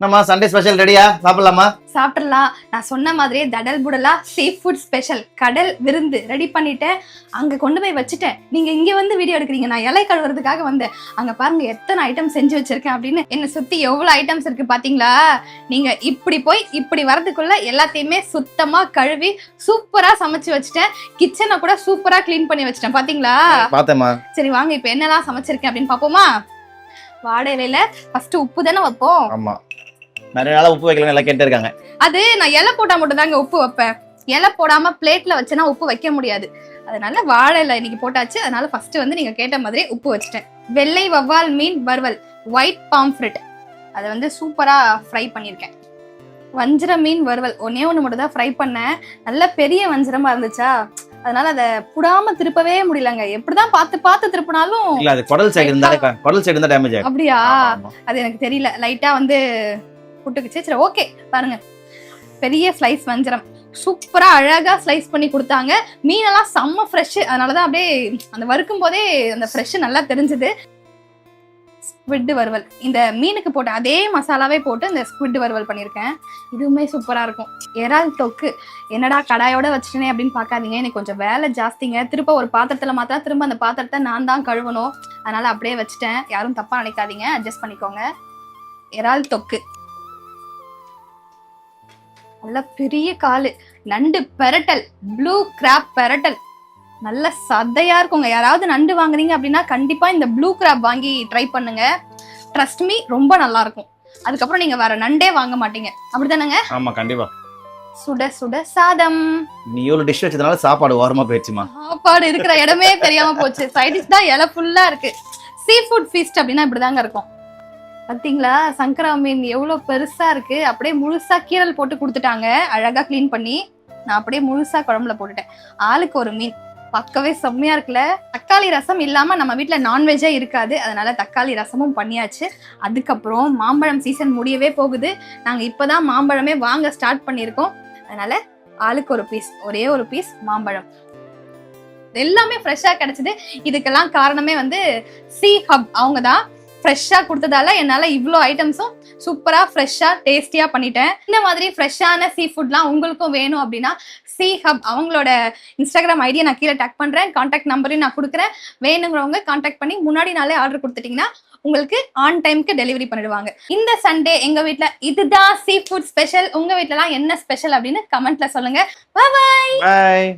நம்ம Sunday special ரெடியா? சாப்பிடலாமா? சாப்பிடலாம். நான் சொன்ன மாதிரியே தடல் புடலா சீ ஃபுட் ஸ்பெஷல் கடல் விருந்து ரெடி பண்ணிட்டேன். அங்க கொண்டு போய் வச்சுட்டேன். நீங்க இங்க வந்து வீடியோ எடுக்கிறீங்க. நான் இலை கழுவுறதுக்காக வந்தேன். அங்க பாருங்க எத்தனை ஐட்டம் செஞ்சு வச்சிருக்கேன் அப்படின்னு. என்ன சுத்தி எவ்வளவு ஐட்டம்ஸ் இருக்கு பாத்தீங்களா? நீங்க இப்படி போய் இப்படி வரதுக்குள்ள எல்லாத்தையுமே சுத்தமா கழுவி சூப்பரா சமைச்சு வச்சுட்டேன். கிச்சனை கூட சூப்பரா கிளீன் பண்ணி வச்சுட்டேன். பாத்தீங்களா? பார்த்தேம்மா. சரி வாங்க இப்ப என்னெல்லாம் சமைச்சிருக்கேன் அப்படின்னு பாப்போமா? வாழை இலையில ஃபர்ஸ்ட் உப்பு தானே வைப்போம். ஆமா, நிறைய நாளா உப்பு வைக்கலன்னு எல்லாம் கேட்டு இருக்காங்க. அது நான் இலை போட்டா மட்டும் தாங்க உப்பு வைப்பேன். இலை போடாம பிளேட்ல வச்சேன்னா உப்பு வைக்க முடியாது. அதனால வாழை இலை இன்னைக்கு போட்டாச்சு. அதனால ஃபர்ஸ்ட் வந்து நீங்க கேட்ட மாதிரி உப்பு வச்சுட்டேன். வெள்ளை வவ்வால் மீன் வறுவல், ஒயிட் பாம்ஃப்ரெட், அதை வந்து சூப்பரா ஃப்ரை பண்ணியிருக்கேன். வஞ்சிர மீன் வறுவல் ஒன்னே ஒன்று மட்டும் தான் ஃப்ரை பண்ணேன். நல்ல பெரிய வஞ்சிரமா இருந்துச்சா, அதனால அதை புடாம திருப்பவே முடியலங்க. எப்படிதான் பார்த்து திருப்பினாலும் இல்ல, அது குடல் சைடு இருந்தா டேமேஜ் ஆகும். அப்படியா? அது எனக்கு தெரியல, லைட்டா வந்து புட்டுக்குச்சு. சரி ஓகே, பாருங்க பெரிய ஸ்லைஸ் வஞ்சிரம் சூப்பரா அழகா ஸ்லைஸ் பண்ணி கொடுத்தாங்க. மீனெல்லாம் செம்ம ஃப்ரெஷ். அதனாலதான் அப்படியே அந்த வறுக்கும் போதே அந்த ஃப்ரெஷ் நல்லா தெரிஞ்சது. ஸ்குவிட் வறுவல், இந்த மீனுக்கு போட்ட அதே மசாலாவே போட்டு இந்த ஸ்குவிட் வறுவல் பண்ணியிருக்கேன். இதுவுமே சூப்பரா இருக்கும். இறால் தொக்கு, என்னடா கடாயோட வச்சுட்டேனே அப்படின்னு பாக்காதீங்க, எனக்கு கொஞ்சம் வேலை ஜாஸ்திங்க. திரும்ப ஒரு பாத்திரத்துல மாத்தா திரும்ப அந்த பாத்திரத்தை நான் தான் கழுவணும். அதனால அப்படியே வச்சுட்டேன். யாரும் தப்பா நினைக்காதீங்க, அட்ஜஸ்ட் பண்ணிக்கோங்க. இறால் தொக்கு, நல்ல பெரிய காலு நண்டு பெரட்டல், ப்ளூ கிராப் பெரட்டல், நல்ல சதையா இருக்குங்க. யாராவது நண்டு வாங்குறீங்க அப்படின்னா கண்டிப்பா இந்த ப்ளூ கிராப் வாங்கி ட்ரை பண்ணுங்க. ட்ரஸ்ட் மீ, ரொம்ப நல்லா இருக்கும். அதுக்கப்புறம் நீங்க வேற நண்டே வாங்க மாட்டீங்க. அப்படிதானங்க? ஆமா, கண்டிப்பா. சுட சுட சாதம். நீ இவ்வளவு டிஷ் வச்சதுனால சாப்பாடு ஓரமா போயிடுச்சுமா. சாப்பாடு இருக்கிற இடமே தெரியாம போச்சு. சைட் டிஷ் தான் இலை ஃபுல்லா இருக்கு. சீ ஃபுட் ஃபீஸ்ட் அப்படின்னா இப்படிதாங்க இருக்கும். பாத்தீங்களா சங்கரா மீன் எவ்வளவு பெருசா இருக்கு. அப்படியே முழுசா கீரல் போட்டு கொடுத்துட்டாங்க, அழகா கிளீன் பண்ணி. நான் அப்படியே முழுசா குழம்புல போட்டுட்டேன். ஆளுக்கு ஒரு மீன், பக்கவே செம்மையா இருக்குல்ல. தக்காளி ரசம் இல்லாம நம்ம வீட்டுல நான்வெஜ்ஜே இருக்காது. அதனால தக்காளி ரசமும் பண்ணியாச்சு. அதுக்கப்புறம் மாம்பழம் சீசன் முடியவே போகுது. நாங்க இப்பதான் மாம்பழமே வாங்க ஸ்டார்ட் பண்ணிருக்கோம். அதனால ஆளுக்கு ஒரு பீஸ், ஒரே ஒரு பீஸ் மாம்பழம். எல்லாமே ஃப்ரெஷ்ஷா கிடைச்சது. இதுக்கெல்லாம் காரணமே வந்து சீ ஹப், அவங்க தான் ஃப்ரெஷ்ஷா கொடுத்ததால என்னால இவ்வளோ ஐட்டம்ஸும் சூப்பரா ஃப்ரெஷ்ஷா டேஸ்டியா பண்ணிட்டேன். இந்த மாதிரி ஃப்ரெஷ்ஷான சீ ஃபுட்லாம் உங்களுக்கும் வேணும் அப்படின்னா சீ ஹப் அவங்களோட இன்ஸ்டாகிராம் ஐடியை நான் கீழே டேக் பண்றேன். கான்டாக்ட் நம்பரையும் நான் கொடுக்குறேன். வேணுங்கிறவங்க கான்டாக்ட் பண்ணி முன்னாடி நாளே ஆர்டர் கொடுத்துட்டீங்கன்னா உங்களுக்கு ஆன் டைம்க்கு டெலிவரி பண்ணிடுவாங்க. இந்த சண்டே எங்க வீட்ல இதுதான் சீ ஃபுட் ஸ்பெஷல். உங்க வீட்லலாம் என்ன ஸ்பெஷல் அப்படின்னு கமெண்ட்ல சொல்லுங்க. பாய்.